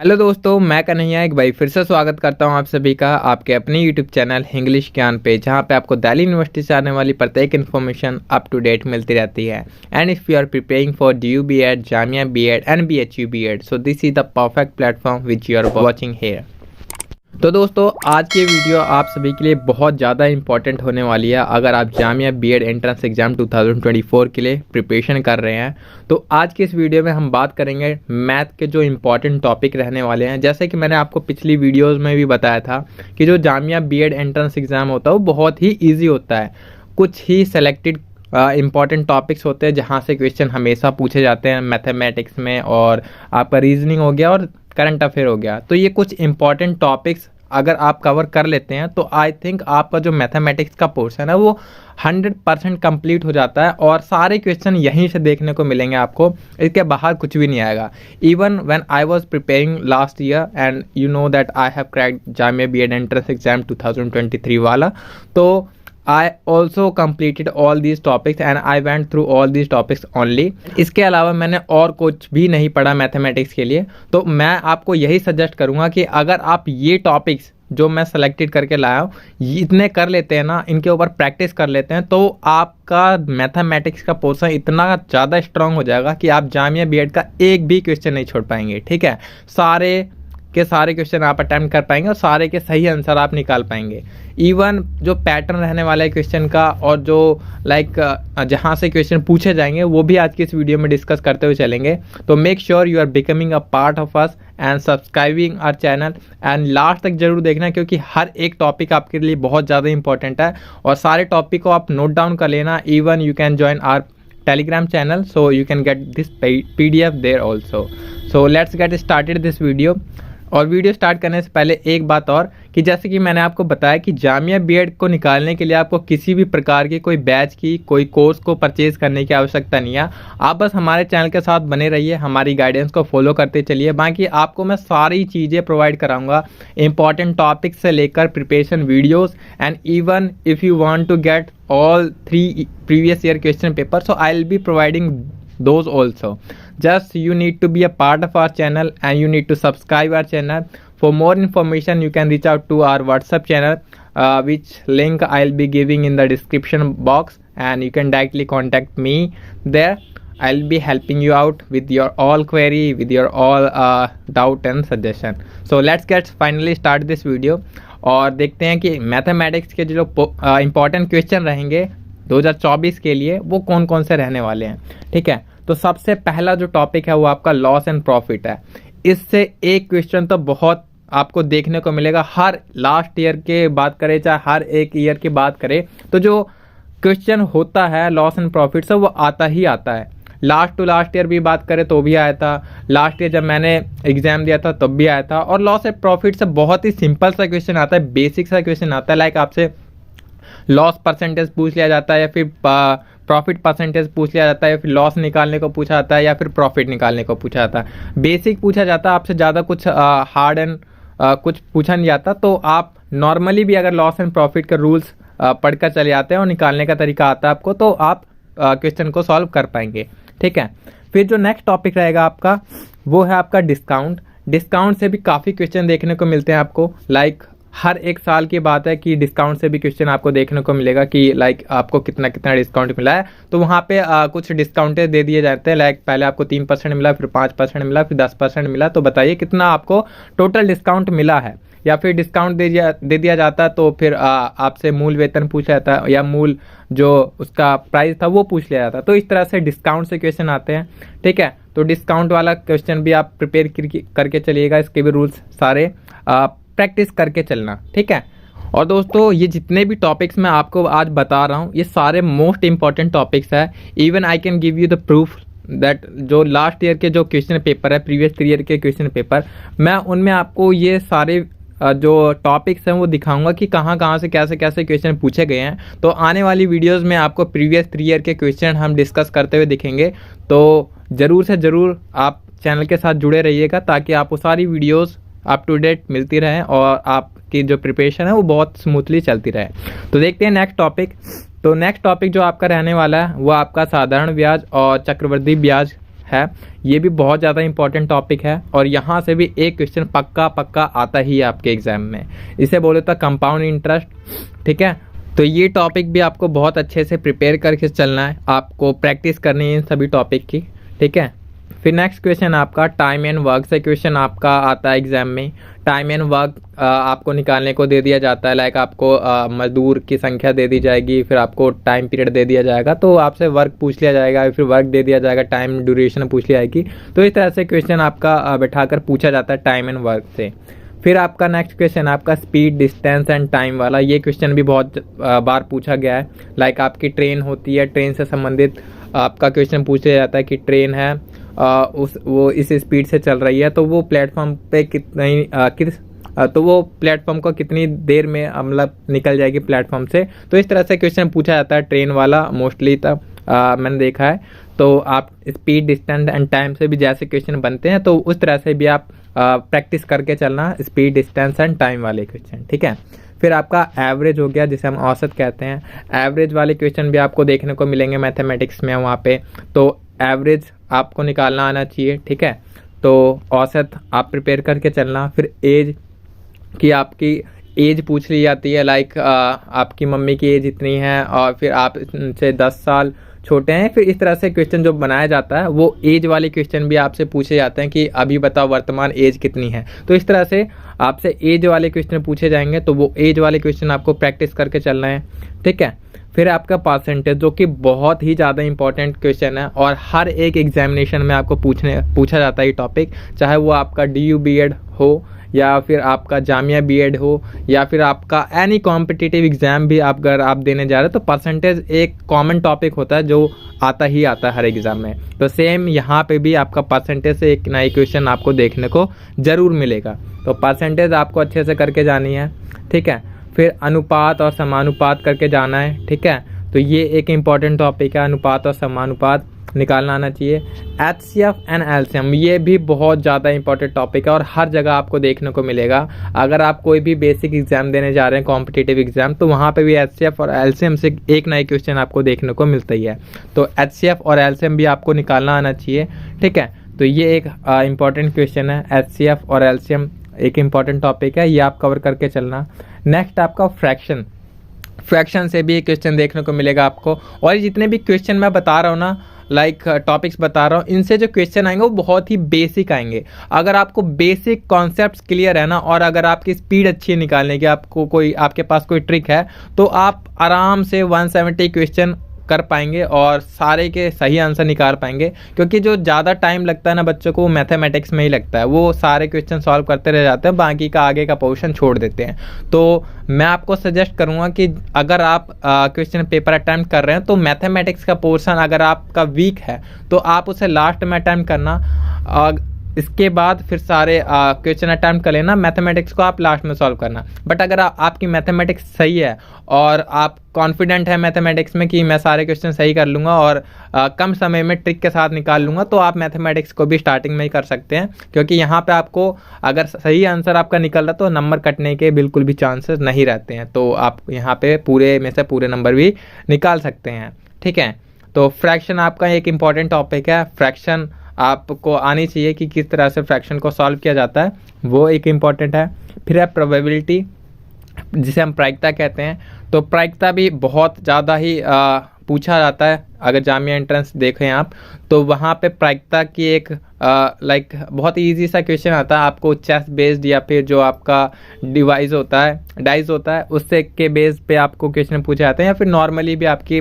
Hello दोस्तों, मैं कन्हैया एक बार फिर से स्वागत करता हूं आप सभी का आपके अपने यूट्यूब चैनल इंग्लिश ज्ञान पे, जहां पे आपको दिल्ली यूनिवर्सिटी से आने वाली प्रत्येक इन्फॉर्मेशन अप टू डेट मिलती रहती है। And if you are preparing for DU BEd, Jamia BEd and BHU BEd, so this is the perfect platform which you are watching here. तो दोस्तों, आज की वीडियो आप सभी के लिए बहुत ज़्यादा इंपॉर्टेंट होने वाली है। अगर आप जामिया BEd एंट्रेंस एग्ज़ाम 2024 के लिए प्रिपरेशन कर रहे हैं, तो आज की इस वीडियो में हम बात करेंगे मैथ के जो इम्पॉर्टेंट टॉपिक रहने वाले हैं। जैसे कि मैंने आपको पिछली वीडियोज़ में भी बताया था कि जो जामिया BEd एंट्रेंस एग्ज़ाम होता है वो बहुत ही ईजी होता है। कुछ ही सेलेक्टेड इंपॉर्टेंट टॉपिक्स होते हैं जहाँ से क्वेश्चन हमेशा पूछे जाते हैं मैथमेटिक्स में, और आपका रीजनिंग हो गया और करंट अफेयर हो गया। तो ये कुछ इंपॉर्टेंट टॉपिक्स अगर आप कवर कर लेते हैं तो आई थिंक आपका जो मैथमेटिक्स का पोर्शन है वो 100% कंप्लीट हो जाता है, और सारे क्वेश्चन यहीं से देखने को मिलेंगे आपको। इसके बाहर कुछ भी नहीं आएगा। Even when I was preparing last year and you know that I have cracked Jamia BEd entrance exam 2023 वाला, तो I also completed all these topics and I went through all these topics only। इसके अलावा मैंने और कुछ भी नहीं पढ़ा मैथमेटिक्स के लिए। तो मैं आपको यही सजेस्ट करूँगा कि अगर आप ये टॉपिक्स जो मैं सेलेक्टेड करके लाया हूँ इतने कर लेते हैं ना, इनके ऊपर प्रैक्टिस कर लेते हैं, तो आपका मैथमेटिक्स का पोर्शन इतना ज़्यादा स्ट्रांग हो जाएगा कि आप जामिया BEd का एक भी क्वेश्चन नहीं छोड़ पाएंगे। ठीक है, सारे के सारे क्वेश्चन आप अटेम्प्ट कर पाएंगे और सारे के सही आंसर आप निकाल पाएंगे। इवन जो पैटर्न रहने वाला है क्वेश्चन का, और जो जहाँ से क्वेश्चन पूछे जाएंगे, वो भी आज की इस वीडियो में डिस्कस करते हुए चलेंगे। तो make sure you are becoming a part of us and subscribing our channel, and last तक जरूर देखना, क्योंकि हर एक टॉपिक आपके लिए बहुत ज़्यादा इंपॉर्टेंट है और सारे टॉपिक को आप नोट डाउन कर लेना। Even you can join our Telegram channel, so you can get this PDF there also. So let's get started this video. और वीडियो स्टार्ट करने से पहले एक बात और, कि जैसे कि मैंने आपको बताया कि जामिया BEd को निकालने के लिए आपको किसी भी प्रकार की कोई बैच की, कोई कोर्स को परचेज़ करने की आवश्यकता नहीं है। आप बस हमारे चैनल के साथ बने रहिए, हमारी गाइडेंस को फॉलो करते चलिए। बाकी आपको मैं सारी चीज़ें प्रोवाइड कराऊंगा, इंपॉर्टेंट टॉपिक से लेकर preparation videos, and even if you want to get all 3 previous year question papers, so I'll be providing those also. Just you need to be a part of our channel and you need to subscribe our channel. For more information you can reach out to our WhatsApp channel, which link I'll be giving in the description box, and you can directly contact me there. I'll be helping you out with your all query, with your all doubt and suggestion. So let's get finally start this video और देखते हैं कि mathematics के जो important question रहेंगे 2024 के लिए वो कौन कौन से रहने वाले हैं। ठीक है, तो सबसे पहला जो टॉपिक है वो आपका लॉस एंड प्रॉफिट है। इससे एक क्वेश्चन तो बहुत आपको देखने को मिलेगा, हर लास्ट ईयर के बात करें चाहे हर एक ईयर की बात करें, तो जो क्वेश्चन होता है लॉस एंड प्रॉफिट से वो आता ही आता है। लास्ट टू लास्ट ईयर भी बात करें तो भी आया था, लास्ट ईयर जब मैंने एग्जाम दिया था तब भी आया था। और लॉस एंड प्रॉफिट से बहुत ही सिंपल सा क्वेश्चन आता है, बेसिक सा क्वेश्चन आता है। लाइक आपसे लॉस परसेंटेज पूछ लिया जाता है, या फिर प्रॉफिट परसेंटेज पूछ लिया जाता है, या फिर लॉस निकालने को पूछा जाता है, या फिर प्रॉफिट निकालने को पूछा जाता है। बेसिक पूछा जाता है आपसे, ज़्यादा कुछ हार्ड एंड कुछ पूछा नहीं जाता। तो आप नॉर्मली भी अगर लॉस एंड प्रॉफिट के रूल्स पढ़कर चले जाते हैं और निकालने का तरीका आता है आपको, तो आप क्वेश्चन को सॉल्व कर पाएंगे। ठीक है, फिर जो नेक्स्ट टॉपिक रहेगा आपका वो है आपका डिस्काउंट। डिस्काउंट से भी काफ़ी क्वेश्चन देखने को मिलते हैं आपको। लाइक हर एक साल की बात है कि डिस्काउंट से भी क्वेश्चन आपको देखने को मिलेगा कि लाइक आपको कितना कितना डिस्काउंट मिला है। तो वहाँ पे कुछ डिस्काउंटेज दे दिए जाते हैं। लाइक पहले आपको 3% मिला, फिर 5% मिला, फिर 10% मिला। तो बताइए कितना आपको टोटल डिस्काउंट मिला है। या फिर डिस्काउंट दे दिया जाता है तो फिर आपसे मूल वेतन पूछा जाता है, या मूल जो उसका प्राइस था वो पूछ लिया जाता है। तो इस तरह से डिस्काउंट से क्वेश्चन आते हैं। ठीक है, तो डिस्काउंट वाला क्वेश्चन भी आप प्रिपेयर करके चलिएगा। इसके भी रूल्स सारे प्रैक्टिस करके चलना। ठीक है, और दोस्तों ये जितने भी टॉपिक्स मैं आपको आज बता रहा हूँ ये सारे मोस्ट इंपॉर्टेंट टॉपिक्स है। Even I can give you the proof that जो लास्ट ईयर के जो क्वेश्चन पेपर है, प्रीवियस ईयर के क्वेश्चन पेपर, मैं उनमें आपको ये सारे जो टॉपिक्स हैं वो दिखाऊंगा कि कहाँ कहाँ से कैसे कैसे क्वेश्चन पूछे गए हैं। तो आने वाली वीडियोस में आपको प्रीवियस ईयर के क्वेश्चन हम डिस्कस करते हुए दिखेंगे। तो ज़रूर से ज़रूर आप चैनल के साथ जुड़े रहिएगा, ताकि आपको सारी वीडियोस अप टू डेट मिलती रहे और आपकी जो प्रिपरेशन है वो बहुत स्मूथली चलती रहे। तो देखते हैं नेक्स्ट टॉपिक। तो नेक्स्ट टॉपिक जो आपका रहने वाला है वो आपका साधारण ब्याज और चक्रवृद्धि ब्याज है, ये भी बहुत ज़्यादा इंपॉर्टेंट टॉपिक है और यहाँ से भी एक क्वेश्चन पक्का आता ही है आपके एग्जाम में। इसे बोले तो कंपाउंड इंटरेस्ट, ठीक है। तो ये टॉपिक भी आपको बहुत अच्छे से प्रिपेयर करके चलना है, आपको प्रैक्टिस करनी है इन सभी टॉपिक की, ठीक है। फिर नेक्स्ट क्वेश्चन आपका टाइम एंड वर्क से क्वेश्चन आपका आता है एग्जाम में। टाइम एंड वर्क आपको निकालने को दे दिया जाता है, लाइक आपको मजदूर की संख्या दे दी जाएगी, फिर आपको टाइम पीरियड दे दिया जाएगा, तो आपसे वर्क पूछ लिया जाएगा, फिर वर्क दे दिया जाएगा, टाइम ड्यूरेशन पूछ ली जाएगी। तो इस तरह से क्वेश्चन आपका बैठाकर पूछा जाता है टाइम एंड वर्क से। फिर आपका नेक्स्ट क्वेश्चन आपका स्पीड, डिस्टेंस एंड टाइम वाला, ये क्वेश्चन भी बहुत बार पूछा गया है। लाइक आपकी ट्रेन होती है, ट्रेन से संबंधित आपका क्वेश्चन पूछा जाता है कि ट्रेन है वो इस स्पीड से चल रही है, तो वो प्लेटफॉर्म पे तो वो प्लेटफॉर्म को कितनी देर में मतलब निकल जाएगी प्लेटफॉर्म से। तो इस तरह से क्वेश्चन पूछा जाता है ट्रेन वाला मोस्टली, तब मैंने देखा है। तो आप स्पीड, डिस्टेंस एंड टाइम से भी जैसे क्वेश्चन बनते हैं, तो उस तरह से भी आप प्रैक्टिस करके चलना स्पीड, डिस्टेंस एंड टाइम वाले क्वेश्चन, ठीक है। फिर आपका एवरेज हो गया, जिसे हम औसत कहते हैं। एवरेज वाले क्वेश्चन भी आपको देखने को मिलेंगे मैथमेटिक्स में वहाँ पे, तो एवरेज आपको निकालना आना चाहिए, ठीक है। तो औसत आप प्रिपेयर करके चलना। फिर एज की आपकी एज पूछ ली जाती है, लाइक आपकी मम्मी की एज इतनी है और फिर आप से 10 साल छोटे हैं। फिर इस तरह से क्वेश्चन जो बनाया जाता है वो एज वाले क्वेश्चन भी आपसे पूछे जाते हैं कि अभी बताओ वर्तमान एज कितनी है। तो इस तरह से आपसे एज वाले क्वेश्चन पूछे जाएंगे, तो वो एज वाले क्वेश्चन आपको प्रैक्टिस करके चलना है, ठीक है। फिर आपका परसेंटेज, जो कि बहुत ही ज़्यादा इंपॉर्टेंट क्वेश्चन है और हर एक एग्जामिनेशन में आपको पूछा जाता है ये टॉपिक, चाहे वो आपका DU BEd हो या फिर आपका जामिया BEd हो या फिर आपका एनी कॉम्पिटिटिव एग्जाम भी अगर आप देने जा रहे हो, तो परसेंटेज एक कॉमन टॉपिक होता है जो आता ही आता है हर एग्ज़ाम में। तो सेम यहाँ पे भी आपका परसेंटेज से एक नई क्वेश्चन आपको देखने को ज़रूर मिलेगा, तो परसेंटेज आपको अच्छे से करके जानी है, ठीक है। फिर अनुपात और समानुपात करके जाना है, ठीक है। तो ये एक इम्पॉर्टेंट टॉपिक है, अनुपात और समानुपात निकालना आना चाहिए। HCF एंड LCM, ये भी बहुत ज़्यादा इंपॉर्टेंट टॉपिक है और हर जगह आपको देखने को मिलेगा। अगर आप कोई भी बेसिक एग्जाम देने जा रहे हैं, कॉम्पिटिटिव एग्जाम, तो वहाँ पे भी HCF और LCM से एक नई क्वेश्चन आपको देखने को मिलता ही है। तो HCF और LCM भी आपको निकालना आना चाहिए, ठीक है। तो ये एक इम्पॉर्टेंट क्वेश्चन है, HCF और LCM एक इम्पॉर्टेंट टॉपिक है, ये आप कवर करके चलना। नेक्स्ट आपका फ्रैक्शन से भी एक क्वेश्चन देखने को मिलेगा आपको। और जितने भी क्वेश्चन मैं बता रहा हूँ ना, लाइक टॉपिक्स बता रहा हूँ, इनसे जो क्वेश्चन आएंगे वो बहुत ही बेसिक आएंगे। अगर आपको बेसिक कॉन्सेप्ट्स क्लियर है ना, और अगर आपकी स्पीड अच्छी है निकालने की, आपके पास कोई ट्रिक है, तो आप आराम से 170 क्वेश्चन कर पाएंगे और सारे के सही आंसर निकाल पाएंगे। क्योंकि जो ज़्यादा टाइम लगता है ना बच्चों को, वो मैथमेटिक्स में ही लगता है, वो सारे क्वेश्चन सॉल्व करते रह जाते हैं, बाकी का आगे का पोर्शन छोड़ देते हैं। तो मैं आपको सजेस्ट करूंगा कि अगर आप क्वेश्चन पेपर अटैम्प्ट कर रहे हैं, तो मैथमेटिक्स का पोर्शन अगर आपका वीक है तो आप उसे लास्ट में अटैम्प्ट करना, इसके बाद फिर सारे क्वेश्चन अटैम्प्ट कर लेना, मैथमेटिक्स को आप लास्ट में सॉल्व करना। बट अगर आपकी मैथमेटिक्स सही है और आप कॉन्फिडेंट है मैथमेटिक्स में कि मैं सारे क्वेश्चन सही कर लूँगा और कम समय में ट्रिक के साथ निकाल लूँगा, तो आप मैथमेटिक्स को भी स्टार्टिंग में ही कर सकते हैं। क्योंकि यहाँ पे आपको अगर सही आंसर आपका निकल रहा तो नंबर कटने के बिल्कुल भी चांसेस नहीं रहते हैं, तो आप यहाँ पे पूरे में से पूरे नंबर भी निकाल सकते हैं, ठीक है। तो फ्रैक्शन आपका एक इम्पॉर्टेंट टॉपिक है, फ्रैक्शन आपको आनी चाहिए कि किस तरह से फ्रैक्शन को सॉल्व किया जाता है, वो एक इम्पॉर्टेंट है। फिर है प्रोबेबिलिटी, जिसे हम प्रायिकता कहते हैं। तो प्रायिकता भी बहुत ज़्यादा ही पूछा जाता है। अगर जामिया एंट्रेंस देखें आप, तो वहाँ पे प्रायिकता की एक लाइक बहुत इजी सा क्वेश्चन आता है आपको, चेस बेस्ड या फिर जो आपका डाइज होता है उससे के बेस पे आपको क्वेश्चन पूछे जाते हैं, या फिर नॉर्मली भी आपकी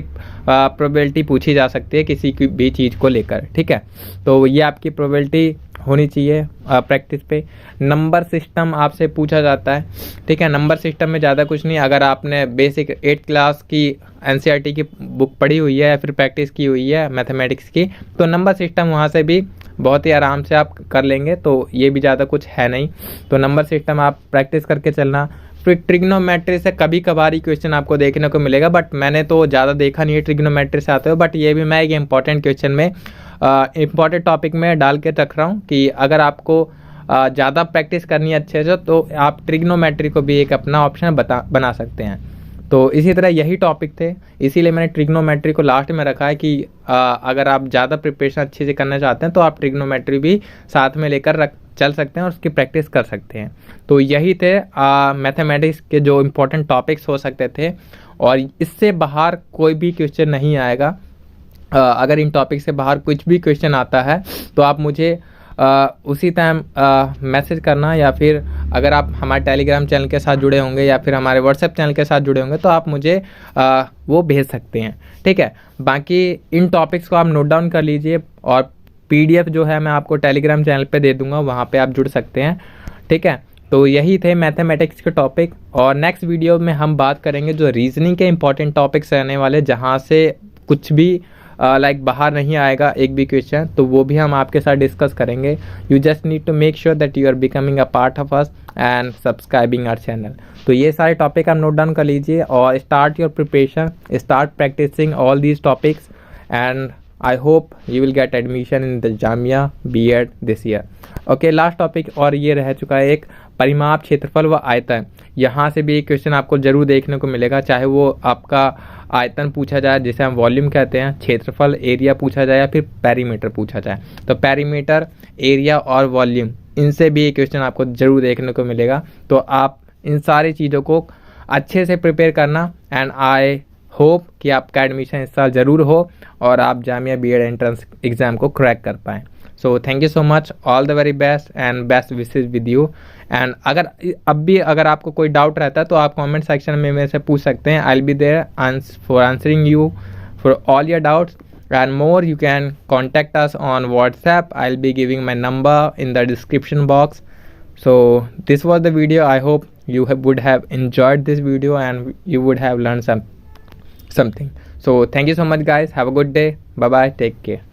प्रोबेबिलिटी पूछी जा सकती है किसी की भी चीज़ को लेकर, ठीक है। तो ये आपकी प्रोबेबिलिटी होनी चाहिए प्रैक्टिस पे। नंबर सिस्टम आपसे पूछा जाता है, ठीक है। नंबर सिस्टम में ज़्यादा कुछ नहीं, अगर आपने बेसिक 8th क्लास की NCERT की बुक पढ़ी हुई है या फिर प्रैक्टिस की हुई है मैथमेटिक्स की, तो नंबर सिस्टम वहाँ से भी बहुत ही आराम से आप कर लेंगे, तो ये भी ज़्यादा कुछ है नहीं। तो नंबर सिस्टम आप प्रैक्टिस करके चलना। फिर ट्रिग्नोमेट्री से कभी कभार क्वेश्चन आपको देखने को मिलेगा, बट मैंने तो ज़्यादा देखा नहीं है ट्रिग्नोमेट्री से आते हो, बट ये भी मैं एक इंपॉर्टेंट क्वेश्चन में इम्पॉर्टेंट टॉपिक में डाल के रख रहा हूँ कि अगर आपको ज़्यादा प्रैक्टिस करनी है अच्छे से, तो आप ट्रिग्नोमेट्री को भी एक अपना ऑप्शन बना सकते हैं। तो इसी तरह यही टॉपिक थे, इसीलिए मैंने ट्रिग्नोमेट्री को लास्ट में रखा है कि अगर आप ज़्यादा प्रिपरेशन अच्छे से करना चाहते हैं तो आप ट्रिग्नोमेट्री भी साथ में लेकर चल सकते हैं और उसकी प्रैक्टिस कर सकते हैं। तो यही थे मैथमेटिक्स के जो इम्पोर्टेंट टॉपिक्स हो सकते थे, और इससे बाहर कोई भी क्वेश्चन नहीं आएगा। अगर इन टॉपिक से बाहर कुछ भी क्वेश्चन आता है तो आप मुझे उसी टाइम मैसेज करना, या फिर अगर आप हमारे टेलीग्राम चैनल के साथ जुड़े होंगे या फिर हमारे व्हाट्सएप चैनल के साथ जुड़े होंगे तो आप मुझे वो भेज सकते हैं, ठीक है। बाकी इन टॉपिक्स को आप नोट डाउन कर लीजिए, और PDF जो है मैं आपको टेलीग्राम चैनल पे दे दूंगा, वहाँ पे आप जुड़ सकते हैं, ठीक है। तो यही थे मैथमेटिक्स के टॉपिक, और नेक्स्ट वीडियो में हम बात करेंगे जो रीजनिंग के इंपॉर्टेंट टॉपिक्स रहने वाले, जहाँ से कुछ भी लाइक बाहर नहीं आएगा एक भी क्वेश्चन, तो वो भी हम आपके साथ डिस्कस करेंगे। You just need to make sure that you are becoming a part of us and subscribing our channel. तो ये सारे टॉपिक आप नोट डाउन कर लीजिए और start your preparation, start practising all these topics, and I hope you will get admission in the Jamia B.Ed this year. Okay, last topic और ये रह चुका है एक परिमाप, क्षेत्रफल व आयतन। यहाँ से भी एक क्वेश्चन आपको जरूर देखने को मिलेगा, चाहे वो आपका आयतन पूछा जाए जिसे हम वॉल्यूम कहते हैं, क्षेत्रफल एरिया पूछा जाए, या फिर पेरीमीटर पूछा जाए। तो पेरीमीटर, एरिया और वॉल्यूम, इनसे भी एक क्वेश्चन आपको जरूर देखने को मिलेगा। तो आप इन सारी चीज़ों को अच्छे से प्रिपेयर करना, एंड आई होप कि आपका एडमिशन इस साल ज़रूर हो और आप जामिया B.Ed एंट्रेंस एग्ज़ाम को क्रैक कर पाएँ। So thank you so much, all the very best and best wishes with you. And अगर आपको कोई डाउट रहता है तो आप कमेंट सेक्शन में मेरे से पूछ सकते हैं। I will be there for answering you for all your doubts, and more you can contact us on WhatsApp. I will be giving my number in the description box. So this was the video. I hope you would have enjoyed this video and you would have learned something. So thank you so much guys. Have a good day. Bye bye. Take care.